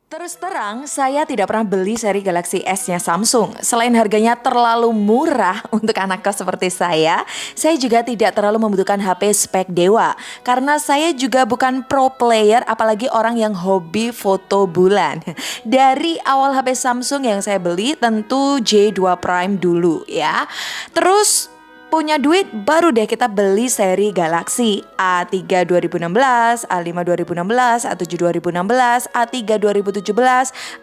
Terus terang, saya tidak pernah beli seri Galaxy S-nya Samsung. Selain harganya terlalu murah untuk anak kos seperti saya juga tidak terlalu membutuhkan HP spek dewa. Karena saya juga bukan pro player, apalagi orang yang hobi foto bulan. Dari awal HP Samsung yang saya beli tentu J2 Prime dulu ya. Terus punya duit baru deh kita beli seri Galaxy A3 2016, A5 2016, A7 2016, A3 2017,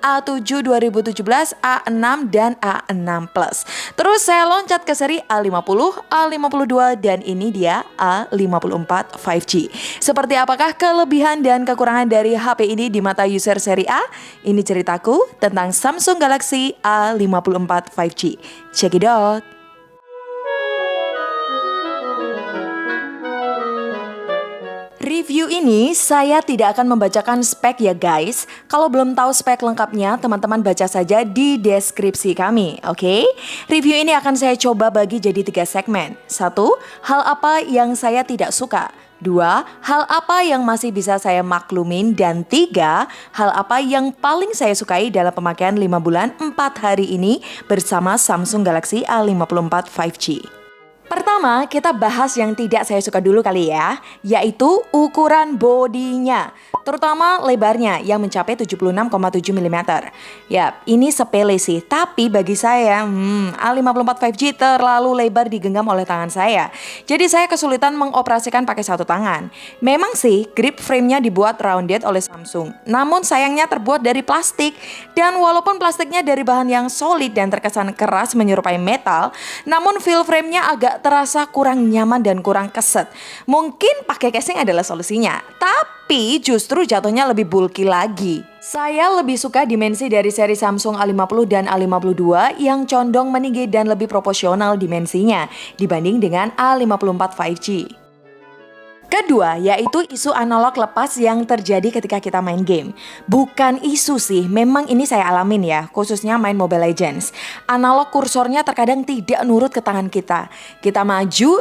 A7 2017, A6 dan A6 Plus. Terus saya loncat ke seri A50, A52 dan ini dia A54 5G. Seperti apakah kelebihan dan kekurangan dari HP ini di mata user seri A? Ini ceritaku tentang Samsung Galaxy A54 5G. Check it out. Review ini saya tidak akan membacakan spek ya guys. Kalau belum tahu spek lengkapnya, teman-teman baca saja di deskripsi kami, oke? Review ini akan saya coba bagi jadi 3 segmen. 1. Hal apa yang saya tidak suka. 2. Hal apa yang masih bisa saya maklumin. Dan 3. Hal apa yang paling saya sukai dalam pemakaian 5 bulan 4 hari ini bersama Samsung Galaxy A54 5G. Pertama, kita bahas yang tidak saya suka dulu kali ya, yaitu ukuran bodinya, terutama lebarnya yang mencapai 76,7 mm. Ya, ini sepele sih, tapi bagi saya, A54 5G terlalu lebar digenggam oleh tangan saya. Jadi saya kesulitan mengoperasikan pakai satu tangan. Memang sih, grip frame-nya dibuat rounded oleh Samsung, namun sayangnya terbuat dari plastik. Dan walaupun plastiknya dari bahan yang solid dan terkesan keras menyerupai metal, namun feel frame-nya agak terasa kurang nyaman dan kurang keset. Mungkin pakai casing adalah solusinya, tapi justru jatuhnya lebih bulky lagi. Saya lebih suka dimensi dari seri Samsung A50 dan A52 yang condong meninggi dan lebih proporsional dimensinya dibanding dengan A54 5G. Kedua, yaitu isu analog lepas yang terjadi ketika kita main game. Bukan isu sih, memang ini saya alamin ya, khususnya main Mobile Legends. Analog kursornya terkadang tidak nurut ke tangan kita. Kita maju,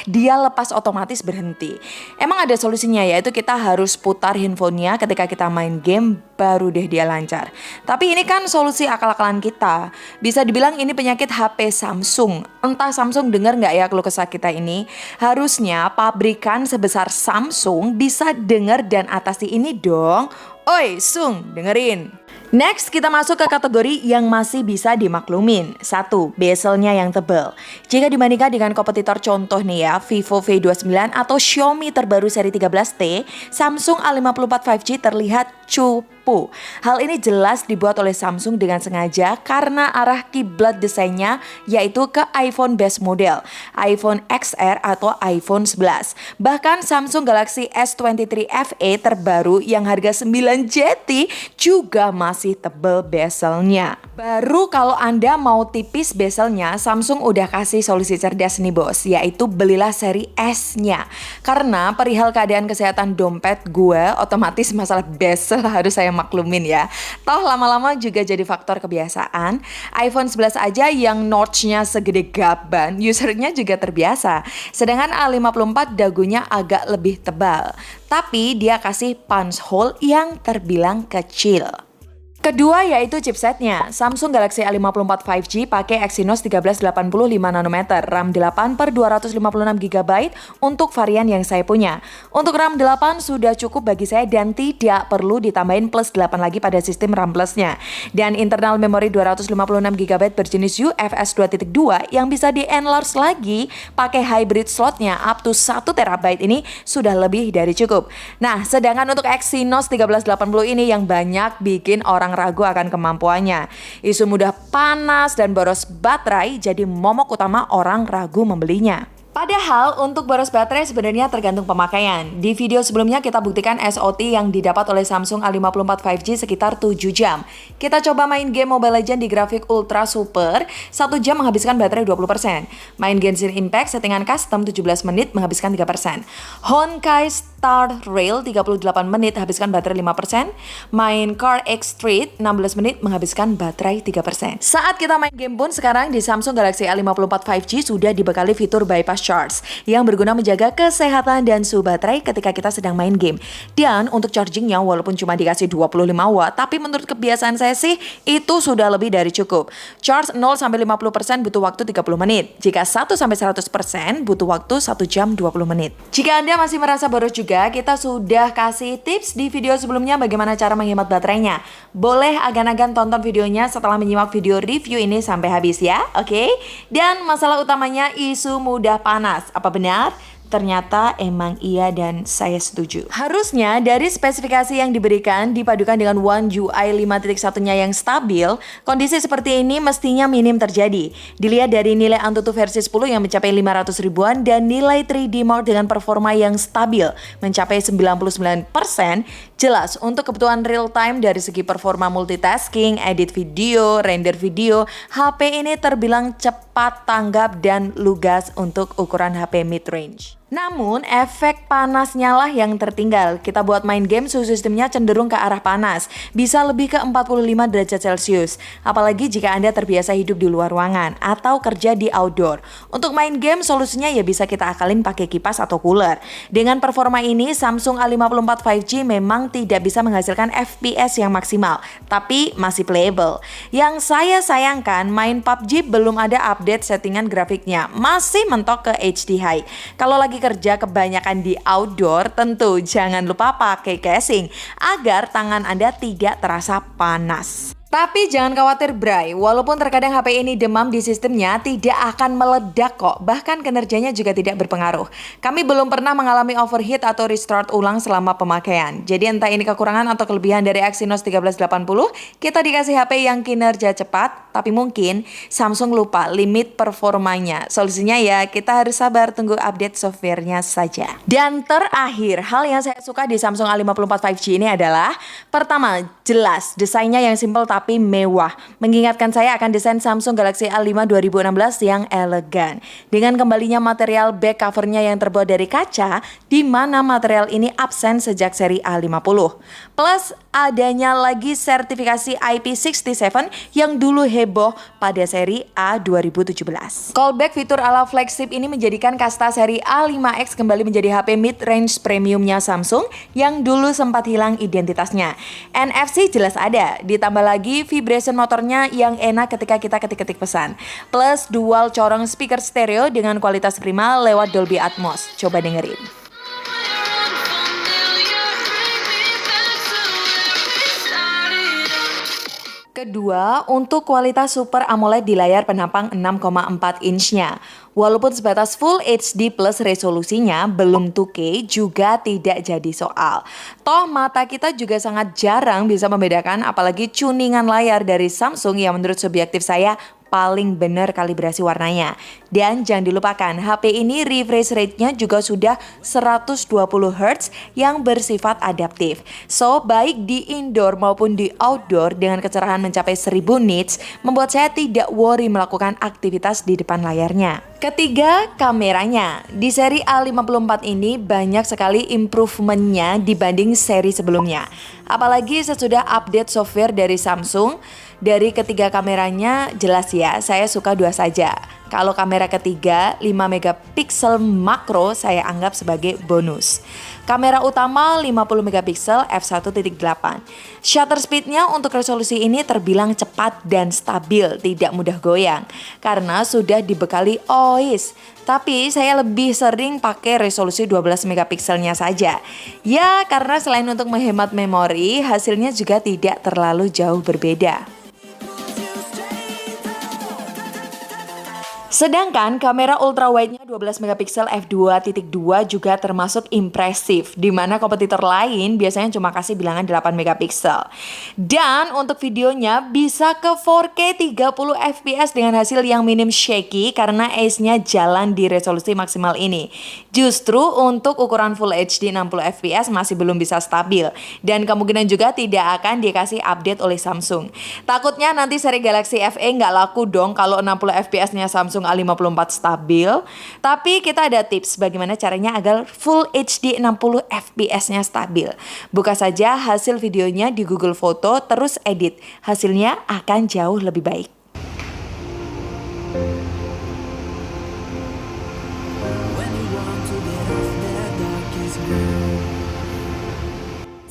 dia lepas otomatis berhenti. Emang ada solusinya, yaitu kita harus putar handphonenya ketika kita main game, baru deh dia lancar. Tapi ini kan solusi akal-akalan kita. Bisa dibilang ini penyakit HP Samsung. Entah Samsung dengar nggak ya keluh kesah kita ini? Harusnya pabrikan sebesar Samsung bisa dengar dan atasi ini dong. Oi, Sung, dengerin. Next, kita masuk ke kategori yang masih bisa dimaklumin. 1. Bezelnya yang tebal. Jika dibandingkan dengan kompetitor contoh nih ya, Vivo V29 atau Xiaomi terbaru seri 13T, Samsung A54 5G terlihat cupu. Hal ini jelas dibuat oleh Samsung dengan sengaja karena arah kiblat desainnya yaitu ke iPhone base model, iPhone XR atau iPhone 11. Bahkan Samsung Galaxy S23 FE terbaru yang harga 9 JT juga masih tebal bezelnya. Baru kalau Anda mau tipis bezelnya, Samsung udah kasih solusi cerdas nih bos, yaitu belilah seri S-nya. Karena perihal keadaan kesehatan dompet gue, otomatis masalah bezel harus saya maklumin ya. Toh lama-lama juga jadi faktor kebiasaan. iPhone 11 aja yang notch-nya segede gaban, usernya juga terbiasa. Sedangkan A54 dagunya agak lebih tebal, tapi dia kasih punch hole yang terbilang kecil. Kedua yaitu chipsetnya. Samsung Galaxy A54 5G pakai Exynos 1385 nanometer, RAM 8 per 256 GB untuk varian yang saya punya. Untuk RAM 8 sudah cukup bagi saya dan tidak perlu ditambahin plus 8 lagi pada sistem RAM plusnya. Dan internal memori 256 GB berjenis UFS 2.2 yang bisa di-enlarge lagi pakai hybrid slotnya up to 1 TB ini sudah lebih dari cukup. Nah, sedangkan untuk Exynos 1380 ini yang banyak bikin orang ragu akan kemampuannya. Isu mudah panas dan boros baterai jadi momok utama orang ragu membelinya. Padahal untuk boros baterai sebenarnya tergantung pemakaian. Di video sebelumnya kita buktikan SOT yang didapat oleh Samsung A54 5G sekitar 7 jam. Kita coba main game Mobile Legends di grafik Ultra Super, 1 jam menghabiskan baterai 20%. Main Genshin Impact settingan custom 17 menit menghabiskan 3%. Honkai Star Rail 38 menit habiskan baterai 5%, main Car X Street 16 menit menghabiskan baterai 3%. Saat kita main game pun sekarang di Samsung Galaxy A54 5G sudah dibekali fitur bypass charge yang berguna menjaga kesehatan dan suhu baterai ketika kita sedang main game. Dan untuk chargingnya walaupun cuma dikasih 25 watt, tapi menurut kebiasaan saya sih itu sudah lebih dari cukup. Charge 0-50% butuh waktu 30 menit. Jika 1-100% butuh waktu 1 jam 20 menit. Jika Anda masih merasa boros juga, kita sudah kasih tips di video sebelumnya bagaimana cara menghemat baterainya. Boleh agan-agan tonton videonya setelah menyimak video review ini sampai habis ya, oke? Dan masalah utamanya isu mudah panas. Apa benar? Ternyata emang iya dan saya setuju. Harusnya dari spesifikasi yang diberikan dipadukan dengan One UI 5.1-nya yang stabil, kondisi seperti ini mestinya minim terjadi. Dilihat dari nilai Antutu versi 10 yang mencapai 500 ribuan dan nilai 3D Mark dengan performa yang stabil mencapai 99%, jelas untuk kebutuhan real time dari segi performa multitasking, edit video, render video, HP ini terbilang cepat tanggap dan lugas untuk ukuran HP mid-range. Namun, efek panasnya lah yang tertinggal. Kita buat main game, suhu sistemnya cenderung ke arah panas. Bisa lebih ke 45 derajat Celcius. Apalagi jika Anda terbiasa hidup di luar ruangan atau kerja di outdoor. Untuk main game, solusinya ya bisa kita akalin pakai kipas atau cooler. Dengan performa ini, Samsung A54 5G memang tidak bisa menghasilkan FPS yang maksimal, tapi masih playable. Yang saya sayangkan, main PUBG belum ada update settingan grafiknya. Masih mentok ke HD High. Kalau lagi kerja kebanyakan di outdoor, tentu jangan lupa pakai casing agar tangan Anda tidak terasa panas. Tapi jangan khawatir Bray, walaupun terkadang HP ini demam di sistemnya tidak akan meledak kok, bahkan kinerjanya juga tidak berpengaruh. Kami belum pernah mengalami overheat atau restart ulang selama pemakaian. Jadi entah ini kekurangan atau kelebihan dari Exynos 1380, kita dikasih HP yang kinerja cepat, tapi mungkin Samsung lupa limit performanya. Solusinya ya kita harus sabar tunggu update softwarenya saja. Dan terakhir, hal yang saya suka di Samsung A54 5G ini adalah pertama, jelas desainnya yang simple tapi mewah. Mengingatkan saya akan desain Samsung Galaxy A5 2016 yang elegan. Dengan kembalinya material back covernya yang terbuat dari kaca, di mana material ini absen sejak seri A50. Plus adanya lagi sertifikasi IP67 yang dulu heboh pada seri A 2017. Callback fitur ala flagship ini menjadikan kasta seri A5X kembali menjadi HP mid-range premiumnya Samsung yang dulu sempat hilang identitasnya. NFC jelas ada, ditambah lagi vibration motornya yang enak ketika kita ketik-ketik pesan. Plus dual corong speaker stereo dengan kualitas prima lewat Dolby Atmos. Coba dengerin. Kedua, untuk kualitas Super AMOLED di layar penampang 6,4 inch-nya. Walaupun sebatas Full HD plus resolusinya, belum 2K juga tidak jadi soal. Toh mata kita juga sangat jarang bisa membedakan apalagi tuningan layar dari Samsung yang menurut subjektif saya paling benar kalibrasi warnanya. Dan jangan dilupakan, HP ini refresh rate-nya juga sudah 120 Hz yang bersifat adaptif. So, baik di indoor maupun di outdoor dengan kecerahan mencapai 1000 nits, membuat saya tidak worry melakukan aktivitas di depan layarnya. Ketiga, kameranya. Di seri A54 ini banyak sekali improvementnya dibanding seri sebelumnya. Apalagi sesudah update software dari Samsung. Dari ketiga kameranya jelas ya, saya suka dua saja. Kalau kamera ketiga 5 megapiksel makro saya anggap sebagai bonus. Kamera utama 50 megapiksel f1.8. Shutter speednya untuk resolusi ini terbilang cepat dan stabil, tidak mudah goyang karena sudah dibekali OIS. Tapi saya lebih sering pakai resolusi 12 megapikselnya saja. Ya, karena selain untuk menghemat memori, hasilnya juga tidak terlalu jauh berbeda. Sedangkan kamera ultrawide-nya 12 megapiksel f2.2 juga termasuk impresif, di mana kompetitor lain biasanya cuma kasih bilangan 8 megapiksel. Dan untuk videonya bisa ke 4K 30 fps dengan hasil yang minim shaky karena ACE-nya jalan di resolusi maksimal ini. Justru untuk ukuran Full HD 60 fps masih belum bisa stabil dan kemungkinan juga tidak akan dikasih update oleh Samsung. Takutnya nanti seri Galaxy FE nggak laku dong kalau 60 fps-nya Samsung A54 stabil. Tapi kita ada tips bagaimana caranya agar Full HD 60 fps-nya stabil. Buka saja hasil videonya di Google Foto, terus edit. Hasilnya akan jauh lebih baik.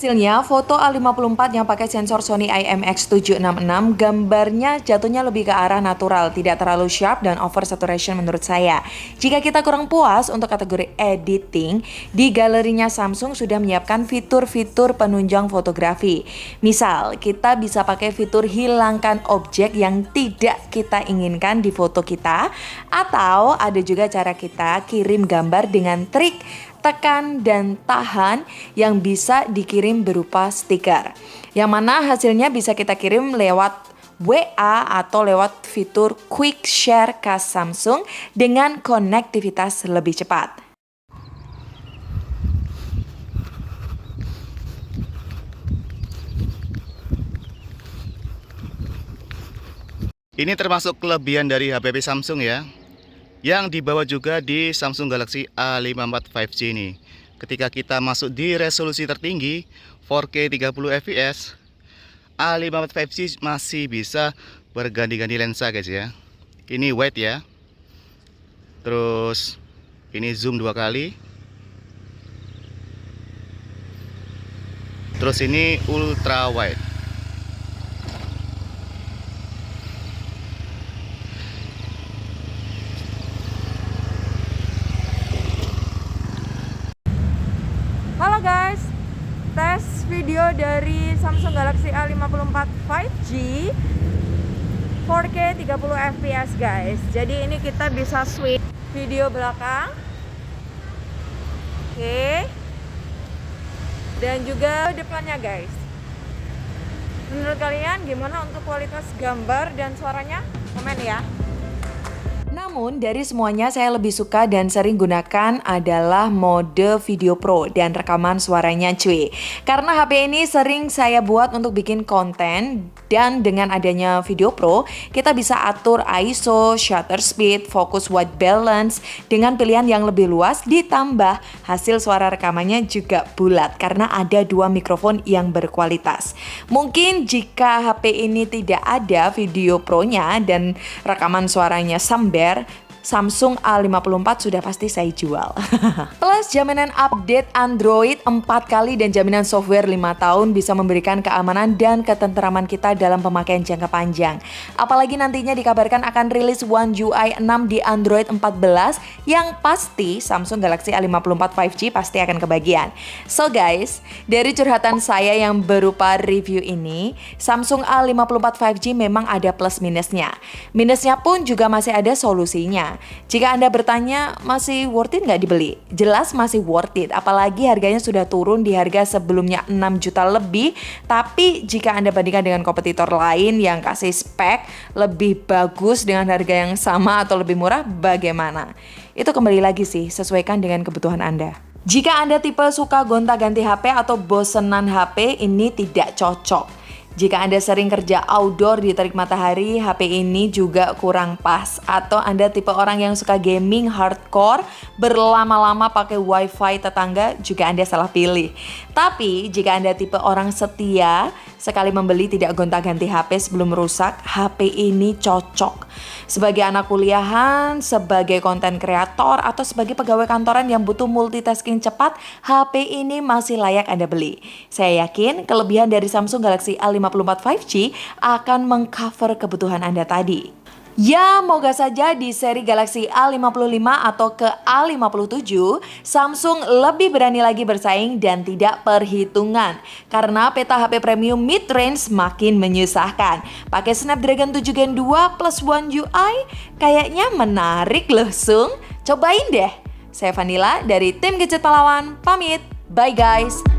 Hasilnya, foto A54 yang pakai sensor Sony IMX766, gambarnya jatuhnya lebih ke arah natural, tidak terlalu sharp dan over saturation menurut saya. Jika kita kurang puas untuk kategori editing, di galerinya Samsung sudah menyiapkan fitur-fitur penunjang fotografi. Misal, kita bisa pakai fitur hilangkan objek yang tidak kita inginkan di foto kita, atau ada juga cara kita kirim gambar dengan trik tekan dan tahan yang bisa dikirim berupa stiker. Yang mana hasilnya bisa kita kirim lewat WA atau lewat fitur Quick Share khas Samsung dengan konektivitas lebih cepat. Ini termasuk kelebihan dari HP Samsung ya, yang dibawa juga di Samsung Galaxy A54 5G ini. Ketika kita masuk di resolusi tertinggi 4K 30 fps, A54 5G masih bisa berganti-ganti lensa guys ya. Ini wide ya. Terus ini zoom 2 kali. Terus ini ultra wide. Halo guys, tes video dari Samsung Galaxy A54 5G 4K 30 fps guys. Jadi ini kita bisa switch video belakang, oke, dan juga depannya guys. Menurut kalian gimana untuk kualitas gambar dan suaranya? Komen ya. Namun dari semuanya saya lebih suka dan sering gunakan adalah mode video pro dan rekaman suaranya cuy. Karena HP ini sering saya buat untuk bikin konten, dan dengan adanya video pro kita bisa atur ISO, shutter speed, focus white balance dengan pilihan yang lebih luas, ditambah hasil suara rekamannya juga bulat karena ada 2 mikrofon yang berkualitas. Mungkin jika HP ini tidak ada video pro-nya dan rekaman suaranya sambil Samsung A54 sudah pasti saya jual. Plus jaminan update Android 4 kali dan jaminan software 5 tahun bisa memberikan keamanan dan ketenteraman kita dalam pemakaian jangka panjang. Apalagi nantinya dikabarkan akan rilis One UI 6 di Android 14, yang pasti Samsung Galaxy A54 5G pasti akan kebagian. So guys, dari curhatan saya yang berupa review ini, Samsung A54 5G memang ada plus minusnya. Minusnya pun juga masih ada solusinya. Jika Anda bertanya, masih worth it nggak dibeli? Jelas masih worth it, apalagi harganya sudah turun di harga sebelumnya 6 juta lebih. Tapi jika Anda bandingkan dengan kompetitor lain yang kasih spek lebih bagus dengan harga yang sama atau lebih murah, bagaimana? Itu kembali lagi sih, sesuaikan dengan kebutuhan Anda. Jika Anda tipe suka gonta-ganti HP atau bosenan HP, ini tidak cocok. Jika Anda sering kerja outdoor di terik matahari, HP ini juga kurang pas. Atau Anda tipe orang yang suka gaming hardcore, berlama-lama pakai wifi tetangga, juga Anda salah pilih. Tapi jika Anda tipe orang setia, sekali membeli tidak gonta-ganti HP sebelum rusak, HP ini cocok. Sebagai anak kuliahan, sebagai konten kreator, atau sebagai pegawai kantoran yang butuh multitasking cepat, HP ini masih layak Anda beli. Saya yakin kelebihan dari Samsung Galaxy A54 5G akan mengcover kebutuhan Anda tadi. Ya, moga saja di seri Galaxy A55 atau ke A57, Samsung lebih berani lagi bersaing dan tidak perhitungan. Karena peta HP premium mid-range makin menyusahkan. Pakai Snapdragon 7 Gen 2 plus One UI, kayaknya menarik loh Sung. Cobain deh. Saya Vanilla dari tim Gadget Pahlawan, pamit. Bye guys.